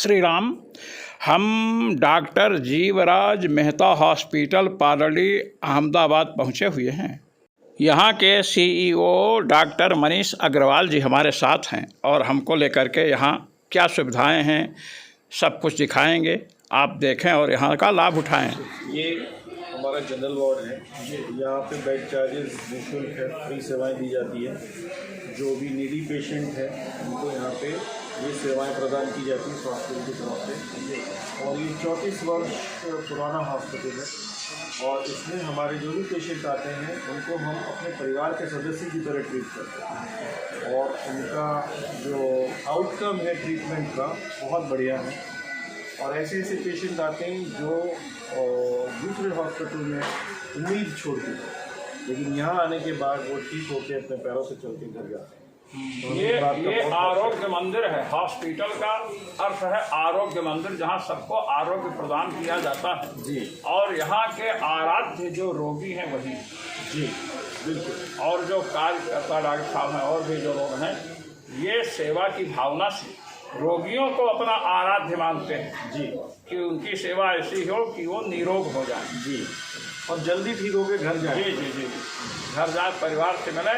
श्री राम। हम doctor Jivraj Mehta hospital Pardi Ahmedabad पहुँचे हुए हैं। यहाँ के CEO डॉक्टर मनीष अग्रवाल जी हमारे साथ हैं और हमको लेकर के यहाँ क्या सुविधाएं हैं सब कुछ दिखाएंगे। आप देखें और यहाँ का लाभ उठाएं। ये हमारा जनरल वार्ड है। यहाँ पे बेड चार्जेस निःशुल्क है, फ्री सेवाएं दी जाती है। जो भी नीडी पेशेंट है उनको यहाँ पे ये सेवाएं प्रदान की जाती है हॉस्पिटल की तरफ से। और ये 34 वर्ष पुराना हॉस्पिटल है और इसमें हमारे जो भी पेशेंट आते हैं उनको हम अपने परिवार के सदस्य की तरह ट्रीट करते हैं और उनका जो आउटकम है ट्रीटमेंट का बहुत बढ़िया है। और ऐसे ऐसे पेशेंट आते हैं जो दूसरे हॉस्पिटल में उम्मीद छोड़ते हैं, लेकिन यहाँ आने के बाद वो ठीक होकर अपने पैरों से चल के घर जाते हैं। ये आरोग्य मंदिर है। हॉस्पिटल का अर्थ है आरोग्य मंदिर, जहाँ सबको आरोग्य प्रदान किया जाता है जी। और यहाँ के आराध्य जो रोगी हैं वही जी बिल्कुल। और जो कार्यकर्ता डॉक्टर साहब हैं और भी जो लोग हैं, ये सेवा की भावना से रोगियों को अपना आराध्य मानते हैं जी, कि उनकी सेवा ऐसी हो कि वो निरोग हो जाए जी, और जल्दी ठीक होकर घर जाए। जी जी जी, घर जाए, परिवार से मिले,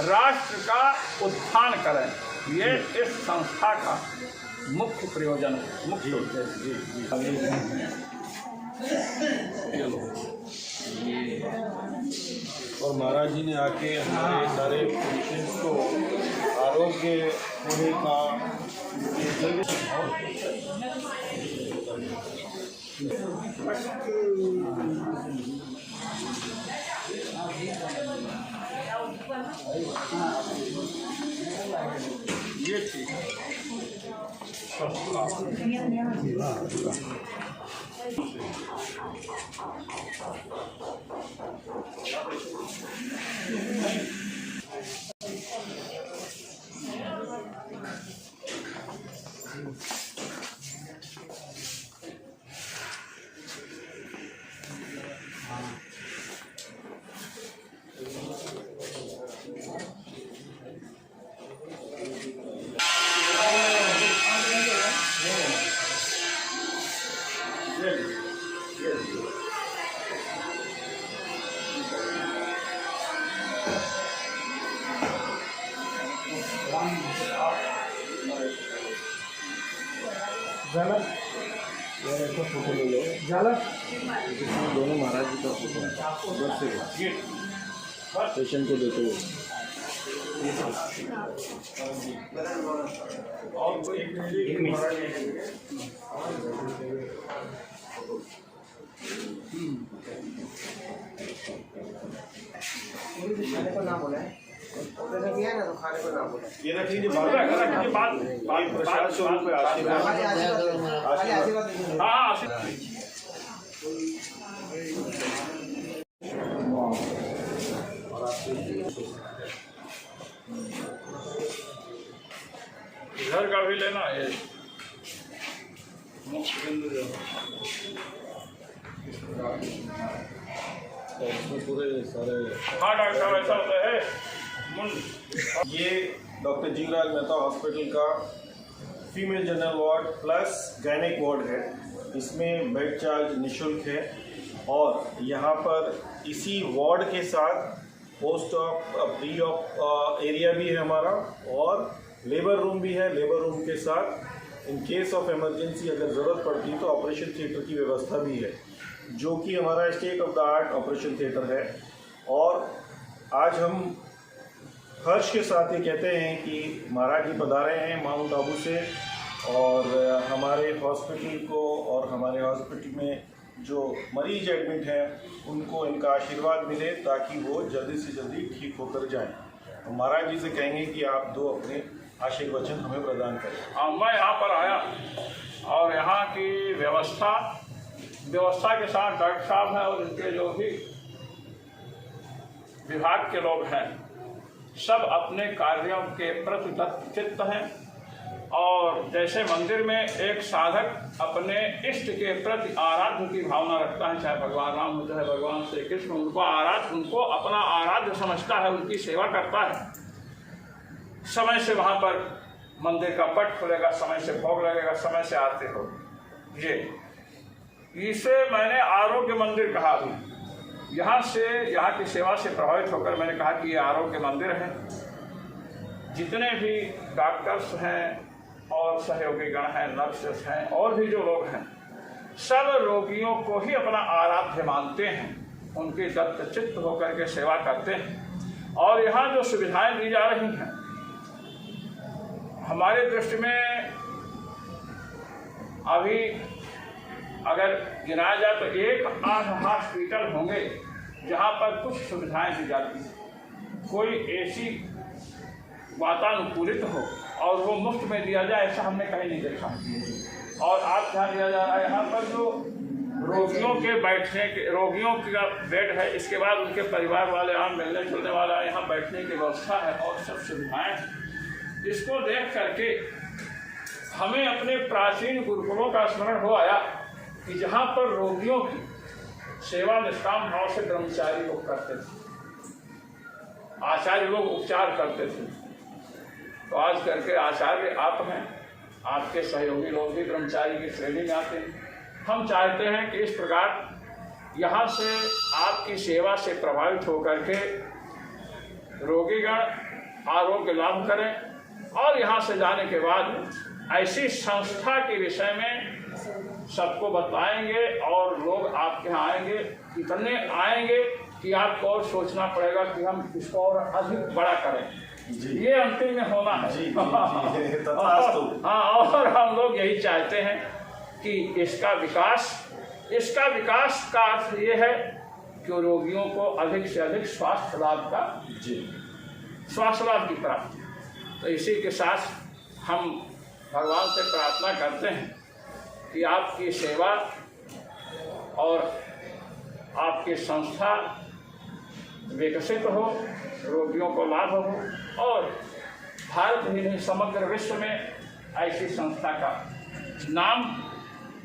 राष्ट्र का उत्थान करें। ये इस संस्था का मुख्य प्रयोजन है, मुख्य उद्देश्य। जी जी। और महाराज जी ने आके हमारे सारे पेशेंट्स को आरोग्य होने का ये ठीक है। फोटो ले लो। इसमें दोनों महाराज जी का फोटो है। उधर से पेशेंट को देते हुए और कोई एक मिनट खाने को ना बोला है, किया ना तो खाने को ना बोला। ये रख लीजिए। प्रसाद स्वरूप पे आशीर्वाद। इधर का भी लेना है मुख्य बिंदु इसमें पूरे सारे। हाँ डॉक्टर साहब, ऐसा होता है। ये डॉक्टर जीवराज मेहता हॉस्पिटल का female general ward plus gynaec ward है। इसमें बेड चार्ज निःशुल्क है और यहाँ पर इसी वार्ड के साथ post of free of area भी है हमारा और लेबर रूम भी है। लेबर रूम के साथ इन केस ऑफ इमरजेंसी अगर ज़रूरत पड़ती तो ऑपरेशन थिएटर की व्यवस्था भी है, जो कि हमारा state of the art operation theatre है। और आज हम हर्ष के साथ ये कहते हैं कि महाराज जी पधारे हैं माउंट आबू से और हमारे हॉस्पिटल को और हमारे हॉस्पिटल में जो मरीज एडमिट हैं उनको इनका आशीर्वाद मिले ताकि वो जल्दी से जल्दी ठीक होकर जाएं। तो महाराज जी से कहेंगे कि आप दो अपने आशीर्वचन हमें प्रदान करें। मैं यहाँ पर आया और यहाँ की व्यवस्था के साथ डॉक्टर साहब हैं और इनके जो भी विभाग के लोग हैं सब अपने कार्यों के प्रति तत्चित्त हैं। और जैसे मंदिर में एक साधक अपने इष्ट के प्रति आराध्य की भावना रखता है, चाहे भगवान राम हो चाहे भगवान श्री कृष्ण, उनको अपना आराध्य समझता है, उनकी सेवा करता है, समय से वहाँ पर मंदिर का पट खुलेगा, समय से भोग लगेगा, समय से आते हो। ये इसे मैंने आरोग्य मंदिर कहा। भी यहाँ की सेवा से प्रभावित होकर मैंने कहा कि ये आरोग्य मंदिर है। जितने भी डॉक्टर्स हैं और सहयोगी गण हैं, नर्सेस हैं और भी जो लोग हैं, सब रोगियों को ही अपना आराध्य मानते हैं, उनके दत्तचित्त होकर के सेवा करते हैं। और यहाँ जो सुविधाएं दी जा रही हैं, हमारे दृष्टि में अभी अगर गिनाया जाए तो 1-8 हॉस्पिटल होंगे जहाँ पर कुछ सुविधाएं दी जाती हैं। कोई ऐसी वातानुकूलित हो और वो मुफ्त में दिया जाए, ऐसा हमने कहीं नहीं देखा। और आज ध्यान दिया जा रहा है, यहाँ पर जो रोगियों के बैठने के, रोगियों का बेड है, इसके बाद उनके परिवार वाले आम मिलने जुलने वाला यहाँ बैठने की व्यवस्था है और सब सुविधाएं हैं। इसको देख करके हमें अपने प्राचीन गुरुकुलों का स्मरण हो आया कि जहाँ पर रोगियों की सेवा निष्काम भाव से ब्रह्मचारी लोग करते थे, आचार्य लोग उपचार करते थे। तो आज करके आचार्य आप हैं, आपके सहयोगी लोग भी ब्रह्मचारी की श्रेणी में आते हैं। हम चाहते हैं कि इस प्रकार यहाँ से आपकी सेवा से प्रभावित होकर के रोगीगण आरोग्य लाभ करें, और यहाँ से जाने के बाद ऐसी संस्था के विषय में सबको बताएंगे और लोग आपके यहाँ आएंगे। इतने आएंगे कि आपको और सोचना पड़ेगा कि हम इसको और अधिक बड़ा करें। ये अंतिम में होना है। हाँ, और हम लोग यही चाहते हैं कि इसका विकास का अर्थ ये है कि रोगियों को अधिक से अधिक स्वास्थ्य लाभ की प्राप्ति। तो इसी के साथ हम भगवान से प्रार्थना करते हैं कि आपकी सेवा और आपकी संस्था विकसित हो, रोगियों को लाभ हो, और भारत ही नहीं समग्र विश्व में ऐसी संस्था का नाम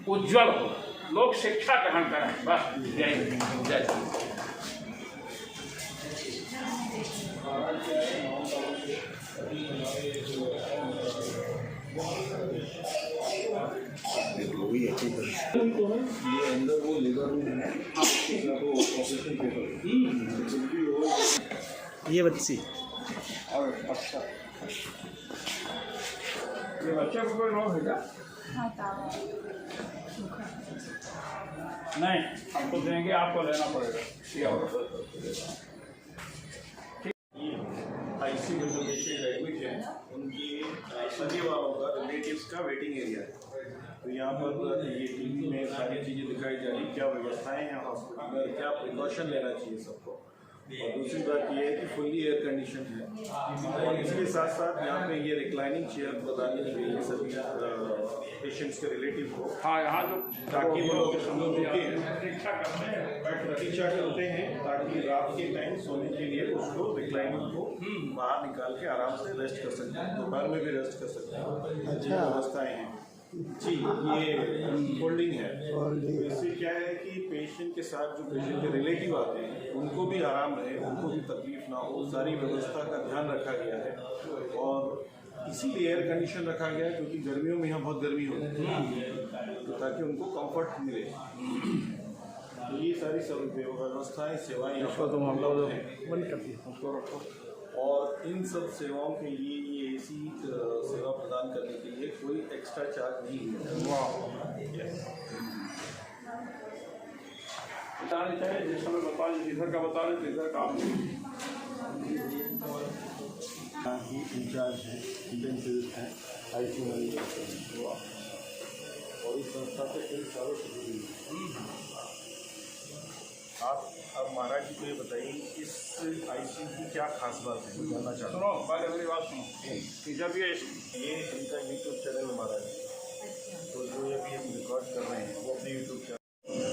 उज्जवल हो, लोग शिक्षा ग्रहण करें। बस जय हिंद, जय हिंद। ये अंदर वो लेबर रूम है, ये बच्ची और अच्छा, ये बच्चे को कोई रोग है क्या? नहीं, हमको देंगे, आपको लेना पड़ेगा। आईसीयू में जो पेशेंट एडमिट है, उनकी सभी वालों का रिलेटिव्स का वेटिंग एरिया है। तो यहाँ पर ये टीवी में सारी चीज़ें दिखाई जा रही, क्या व्यवस्थाएं हैं हॉस्पिटल में, क्या प्रिकॉशन लेना चाहिए सबको। और दूसरी बात ये है कि फुल्ली एयर कंडीशन है, और इसके साथ साथ यहाँ पे ये रिक्लाइनिंग चेयर प्रदान की गई है सभी पेशेंट्स के रिलेटिव को। हाँ, यहाँ जो ताकि वो लोग प्रतीक्षा करते हैं, ताकि रात के टाइम सोने के लिए उसको रिक्लाइनिंग को बाहर निकाल के आराम से रेस्ट कर सकते हैं, दोपहर में भी रेस्ट कर सकते हैं। अच्छी व्यवस्थाएँ हैं जी। ये फोल्डिंग है, तो इससे क्या है कि पेशेंट के साथ जो पेशेंट के रिलेटिव आते हैं उनको भी आराम रहे, उनको भी तकलीफ ना हो, सारी व्यवस्था का ध्यान रखा गया है। और इसीलिए एयर कंडीशन रखा गया है, क्योंकि गर्मियों में यहाँ बहुत गर्मी होती है, तो ताकि उनको कंफर्ट मिले। तो ये सारी सब व्यवस्थाएँ, सेवाएँ इसको तुम हम लोग बंद कर दिए, उसको रखो। और इन सब सेवाओं के लिए ये ऐसी सेवा प्रदान करने के लिए कोई एक्स्ट्रा चार्ज नहीं है। बताने चाहिए, जिस समय बता रहे इधर का बता रहे, इधर का ही इंचार्ज है, इंटेंसिविस्ट हैं, आईसीयू में। और इस संस्था से कई सालों से जुड़ी है। आप अब महाराज जी को ये बताइए, इस आईसीयू की क्या खास बात है, जानना चाहता हूँ। सुनो, पहले मेरी बात सुनो कि जब ये इनका यूट्यूब चैनल है महाराज, तो जो अभी हम रिकॉर्ड कर रहे हैं वो अपने यूट्यूब चैनल।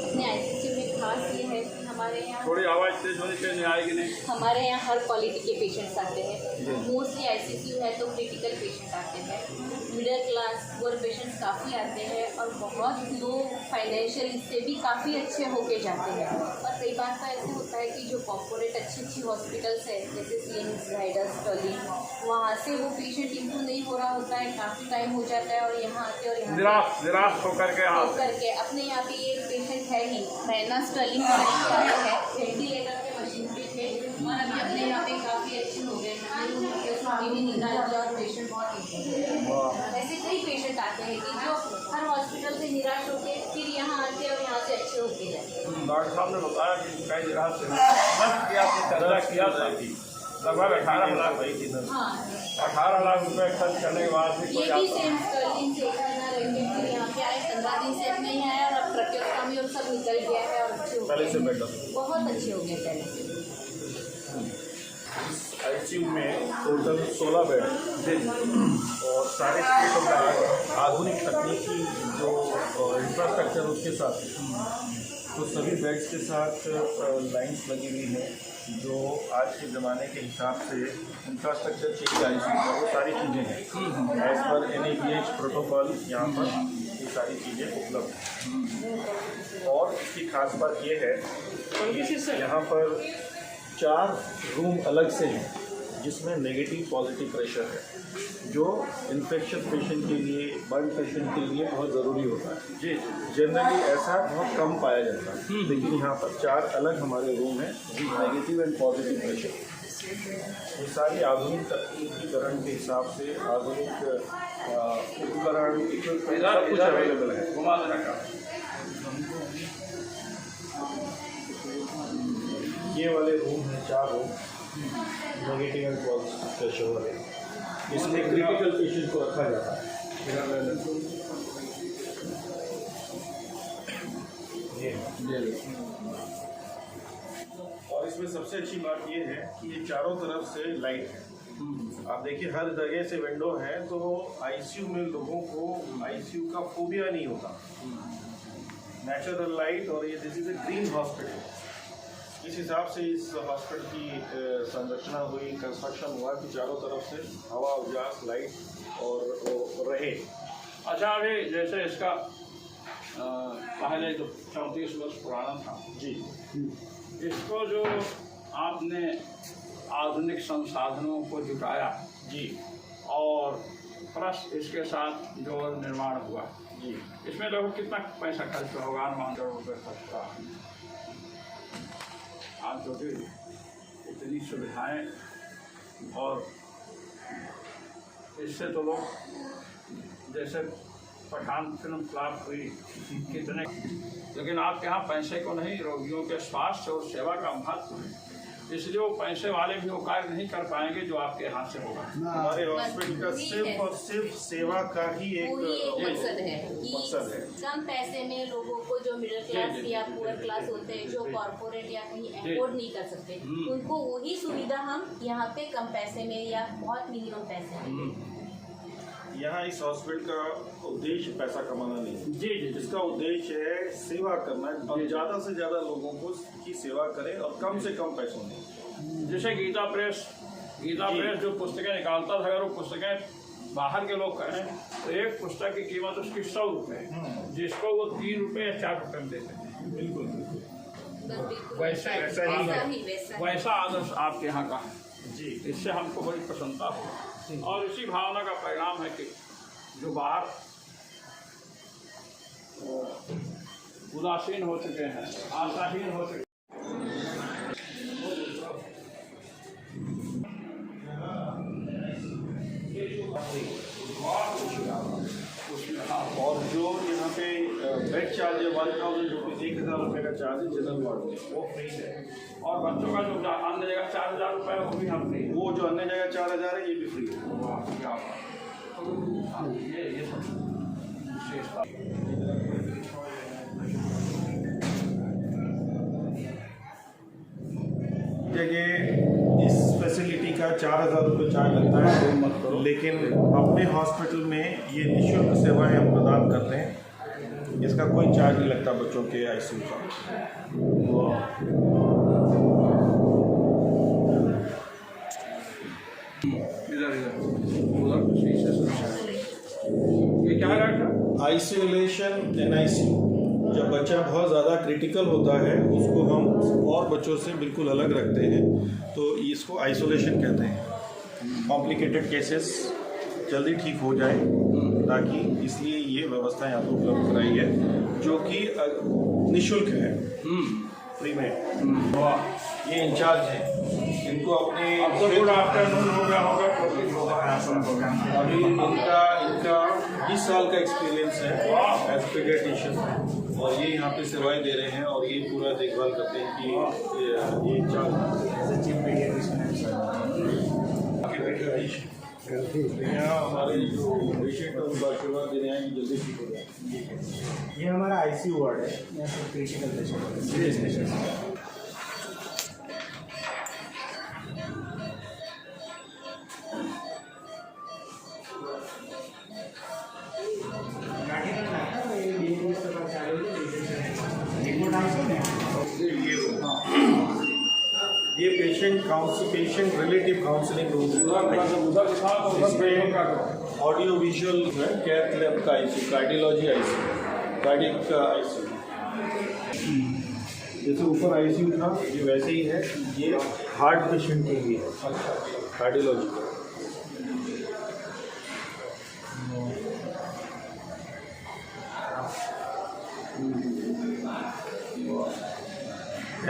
अपने आईसीयू में खास ये है कि हमारे यहाँ थोड़ी आवाज़ तेज होनी चाहिए, नहीं आएगी नहीं। हमारे यहाँ हर क्वालिटी के पेशेंट्स आते हैं। मोस्टली आईसीयू है तो क्रिटिकल पेशेंट आते हैं, मिडिल क्लास पुअर पेशेंट्स काफ़ी आते हैं, और बहुत लोग फाइनेंशियल इससे भी काफ़ी अच्छे होके जाते हैं। और कई बार तो ऐसे होता है है कि जो कॉर्पोरेट अच्छी हॉस्पिटल्स है जैसे सीएमसी, जाइडस, स्टर्लिंग, वहाँ से वो पेशेंट इम्प्रूव नहीं हो रहा होता है, काफ़ी टाइम हो जाता है और यहाँ आते और यहाँ निराश होकर के आप करके अपने यहाँ पे एक पेशेंट है ही रहना स्टर्लिंग आए है, वेंटिलेटर के मशीन पे थे और अभी अपने यहाँ पे काफ़ी अच्छे हो गए, भी निकाल दिया और पेशेंट बहुत ऐसे कई पेशेंट आते हैं कि जो हर हॉस्पिटल से निराश होकर फिर यहाँ आते और यहाँ से अच्छे होते जाते। डॉक्टर साहब ने बताया कि कई जगह से बस किया चर्चा किया था लगभग 18 लाख वही थी ना। हाँ 18 लाख रुपए खर्च करने के बाद भी ये कोई भी सेम स्टर्लिंग से इतना रहते फिर यहाँ पे आए 15 दिन से नहीं आया और अब ट्रकियोस्टॉमी और सब निकल गया है और अच्छे हो पहले से गए, बेटर। बहुत अच्छे हो गए पहले से। आईसीयू में टोटल 16 बेड और सारे स्टेट ऑफ द आर्ट आधुनिक तकनीकी जो इंफ्रास्ट्रक्चर उसके साथ तो सभी बेड्स के साथ लाइंस लगी हुई हैं जो आज के ज़माने के हिसाब से इंफ्रास्ट्रक्चर चाहिए आईसीयू का, वो सारी चीज़ें हैं एज पर NABH प्रोटोकॉल। यहाँ पर ये सारी चीज़ें उपलब्ध हैं और इसकी खास बात ये है कि यहाँ पर 4 रूम अलग से हैं जिसमें नेगेटिव पॉजिटिव प्रेशर है जो इन्फेक्शन पेशेंट के लिए, बर्न पेशेंट के लिए बहुत ज़रूरी होता है। जी जनरली ऐसा बहुत कम पाया जाता है, लेकिन यहाँ पर 4 अलग हमारे रूम हैं नेगेटिव एंड पॉजिटिव प्रेशर। ये सारी आधुनिक तकनीकीकरण के हिसाब से आधुनिक उपकरण सब कुछ अवेलेबल है। घुमा देना का ये वाले रूम हैं 4 room negative and positive pressure वाले, इसमें क्रिटिकल पेशेंट को रखा जाता है। और इसमें सबसे अच्छी बात ये है कि ये चारों तरफ से लाइट है। आप देखिए हर जगह से विंडो है तो आईसीयू में लोगों को आईसीयू का फोबिया नहीं होता। नेचुरल लाइट और ये this is a green hospital, इस हिसाब से इस हॉस्पिटल की संरचना हुई, कंस्ट्रक्शन हुआ कि चारों तरफ से हवा, उजास, लाइट और रहे। अच्छा अभी जैसे इसका पहले तो 34 वर्ष पुराना था जी, इसको जो आपने आधुनिक संसाधनों को जुटाया जी, और प्लस इसके साथ जो निर्माण हुआ जी, इसमें लगभग कितना पैसा खर्च होगा? मान करोड़ रुपये खर्च हुआ। आप जो भी इतनी सुविधाएं और इससे तो लोग जैसे पठान फिल्म फ्लॉप हुई कितने, लेकिन आपके यहाँ पैसे को नहीं, रोगियों के स्वास्थ्य और सेवा का महत्व है, इसलिए वो पैसे वाले भी वो कार्य नहीं कर पाएंगे जो आपके हाथ से होगा। हमारे हॉस्पिटल का सिर्फ और सिर्फ सेवा का ही एक वही एक मकसद है कि मकसद है। कम पैसे में लोगों को जो मिडिल क्लास या पुअर क्लास होते हैं, जो कॉर्पोरेट या कहीं अफोर्ड नहीं कर सकते, उनको वही सुविधा हम यहाँ पे कम पैसे में या बहुत मिनिमम पैसे में। यहाँ इस हॉस्पिटल का उद्देश्य पैसा कमाना नहीं है जी जी, इसका उद्देश्य है सेवा करना और ज़्यादा से ज़्यादा लोगों को की सेवा करें और कम से कम पैसों में। जैसे गीता प्रेस जो पुस्तकें निकालता था, अगर वो पुस्तकें बाहर के लोग करें तो एक पुस्तक की कीमत उसकी 100 रुपये, जिसको वो 3 रुपये या 4 रुपये में देते हैं। बिल्कुल वैसा आदर्श आपके यहाँ का है जी, इससे हमको बड़ी प्रसन्नता हो और इसी भावना का परिणाम है कि जो बाहर उदासीन हो चुके हैं, आशाहीन हो चुके और जो यहाँ पे बेड चार्ज है 1000 रुपीज़, 1000 रुपये का चार्ज है जनरल वार्ड में, वो फ्री है। और बच्चों का जो अन्य जगह 4000 रुपये वो भी हम फ्री। वो जो अन्य जगह 4000 है ये भी फ्री है। ये सब विशेषता। जगह इस फैसिलिटी का 4000 रुपये चार्ज लगता है, लेकिन अपने हॉस्पिटल में ये निःशुल्क सेवाएं हम प्रदान करते हैं। इसका कोई चार्ज नहीं लगता बच्चों के आईसीयू का। ये क्या डॉक्टर? आइसोलेशन NICU जब बच्चा बहुत ज़्यादा क्रिटिकल होता है उसको हम और बच्चों से बिल्कुल अलग रखते हैं, तो इसको आइसोलेशन कहते हैं। कॉम्प्लिकेटेड केसेस जल्दी ठीक हो जाए, ताकि इसलिए ये व्यवस्था यहाँ पर उपलब्ध कराई है, जो कि निःशुल्क है, फ्री में। ये इंचार्ज हैं, इनको अपने आफ्टरनून हो गया होगा, अभी इनका 20 साल का एक्सपीरियंस है एज पीडियाट्रिशियन, और ये यहाँ पे सेवाएं दे रहे हैं और ये पूरा देखभाल करते हैं कि ये इंचार्ज चीफ पीडियाट्रिशियन यहाँ हमारे जो पेशेंट है उनको आशीर्वाद दे रहे हैं कि जल्दी ठीक हो जाए। ये हमारा आईसीयू वार्ड है, यहाँ पर क्रिटिकल पेशेंट है। ये patient relative counselling room, audio visual cath lab का आईसीयू, कार्डियोलॉजी आईसीयू, कार्डियक का आईसीयू। जैसे ऊपर आईसीयू था ये वैसे ही है, ये हार्ट पेशेंट के लिए है, कार्डियोलॉजी का।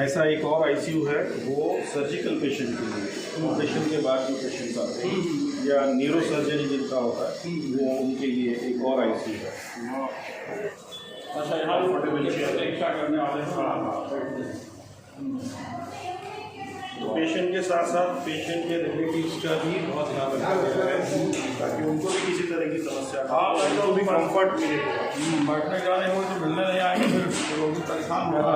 ऐसा एक और आईसीयू है, वो सर्जिकल पेशेंट के लिए, ऑपरेशन के बाद जो पेशेंट आते हैं या न्यूरो सर्जरी जिनका होता है वो उनके लिए एक और आईसीयू है। अच्छा, यहाँ परीक्षा करने वाले तो पेशेंट के साथ साथ पेशेंट के रिलेटिव्स का भी बहुत ध्यान रखा गया है, ताकि उनको भी किसी तरह की समस्या ना हो, उनको भी कंफर्ट मिले। बैठने जाने को तो मिलने नहीं आएंगे, फिर लोग भी परेशान होगा।